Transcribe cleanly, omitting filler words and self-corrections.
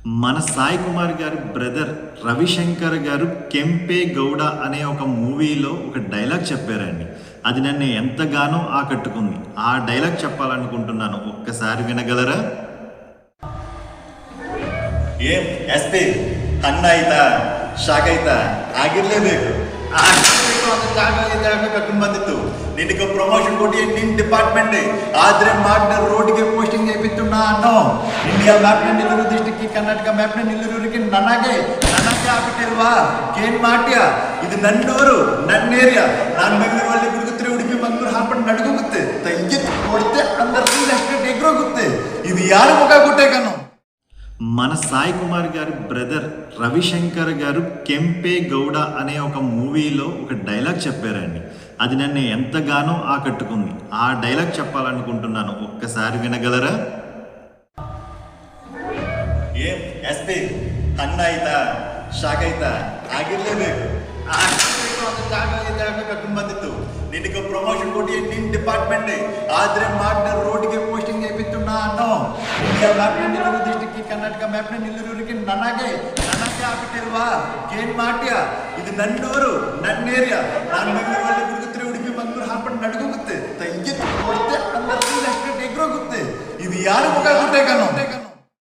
మన సాయి కుమార్ గారి బ్రదర్ రవిశంకర్ గారు కెంపే గౌడ అనే ఒక మూవీలో ఒక డైలాగ్ చెప్పారండి. అది నన్ను ఎంతగానో ఆకట్టుకుంది. ఆ డైలాగ్ చెప్పాలనుకుంటున్నాను, ఒక్కసారి వినగలరా? ಏನ್ ಎಸ್ ಪಿ ಅನ್ನ ಆಯ್ತಾ ಶಾಕಾಯ್ತಾ ಆಗಿರ್ಲೇಬೇಕು. ಆಗಬೇಕು ಅಂತ ಜಾಗ ಕರ್ಕೊಂಡು ಬಂದಿತ್ತು. ನಿನಗೆ ಪ್ರಮೋಷನ್ ಕೊಟ್ಟು ನಿನ್ನ ಡಿಪಾರ್ಟ್ಮೆಂಟ್ ಆದ್ರೆ ಮಾಡಿದ ರೋಡ್ಗೆ ಪೋಸ್ಟಿಂಗ್ చేపిస్తున్నా ಅನ್ನೋ. ಇಂಡಿಯಾ ಮ್ಯಾಪ್ನ ನೆಲ್ಲೂರು ಡಿಸ್ಟ್ರಿಕ್ಟ್ ಕರ್ನಾಟಕ ಮ್ಯಾಪ್ನ ನೆಲ್ಲೂರಿಗೆ ನನಗೆ ಆಗ್ಬಿಟ್ಟಿಲ್ವಾ? ಏನ್ ಮಾಡ್ತೀಯಾ? ಇದು ನನ್ನೂರು, ನನ್ನ ಏರಿಯಾ. ನಾನು ಬೆಂಗಳೂರಲ್ಲಿ ಗುಡುಗುತ್ತರೆ, ಉಡುಪಿ ಮಂಗಳೂರು ಹಾಕೊಂಡು ನಡ್ಕೋಗುತ್ತೆ, ತೆಂಗಿ ಕೊಡುತ್ತೆ, ಅಂದ್ರೆ ಅಷ್ಟು ಎಗ್ರೋಗುತ್ತೆ. ಇದು ಯಾರು ಮುಖ ಕೊಟ್ಟೆ ಕಣೋ? మన సాయి కుమార్ గారి బ్రదర్ రవిశంకర్ గారు కెంపే గౌడ అనే ఒక మూవీలో ఒక డైలాగ్ చెప్పారండి. అది నన్ను ఎంతగానో ఆకట్టుకుంది. ఆ డైలాగ్ చెప్పాలనుకుంటున్నాను, ఒక్కసారి వినగలరా? ಏನ್ ಎಸ್ ಪಿ ಅನ್ನ ಆಯ್ತಾ ಶಾಕಾಯ್ತಾ ಆಗಿರ್ಲೇಬೇಕು. ಆಗಬೇಕು ಅಂತ ಜಾಗ ಕರ್ಕೊಂಡು ಬಂದಿತ್ತು. ನಿನಗೆ ಪ್ರಮೋಷನ್ ಕೊಟ್ಟು ನಿನ್ನ ಡಿಪಾರ್ಟ್ಮೆಂಟ್ ಆದ್ರೆ ಮಾಡಿದ ರೋಡ್ಗೆ ಪೋಸ್ಟಿಂಗ್ చేపిస్తున్నా ಅನ್ನೋ. ಇಂಡಿಯಾ ಮ್ಯಾಪ್ನ ನೆಲ್ಲೂರು ಡಿಸ್ಟ್ರಿಕ್ಟ್ ಕರ್ನಾಟಕ ಮ್ಯಾಪ್ನ ನೆಲ್ಲೂರಿಗೆ ನನಗೆ ಆಗ್ಬಿಟ್ಟಿಲ್ವಾ? ಏನ್ ಮಾಡ್ತೀಯಾ? ಇದು ನನ್ನೂರು, ನನ್ನ ಏರಿಯಾ. ನಾನು ಬೆಂಗಳೂರಲ್ಲಿ ಗುಡುಗುತ್ತರೆ, ಉಡುಪಿ ಮಂಗಳೂರು ಹಾಕೊಂಡು ನಡ್ಕೋಗುತ್ತೆ, ತೆಂಗಿ ಕೊಡುತ್ತೆ, ಅಂದ್ರೆ ಅಷ್ಟು ಎಗ್ರೋಗುತ್ತೆ. ಇದು ಯಾರು ಮುಖ ಕೊಟ್ಟೆ ಕಣೋ?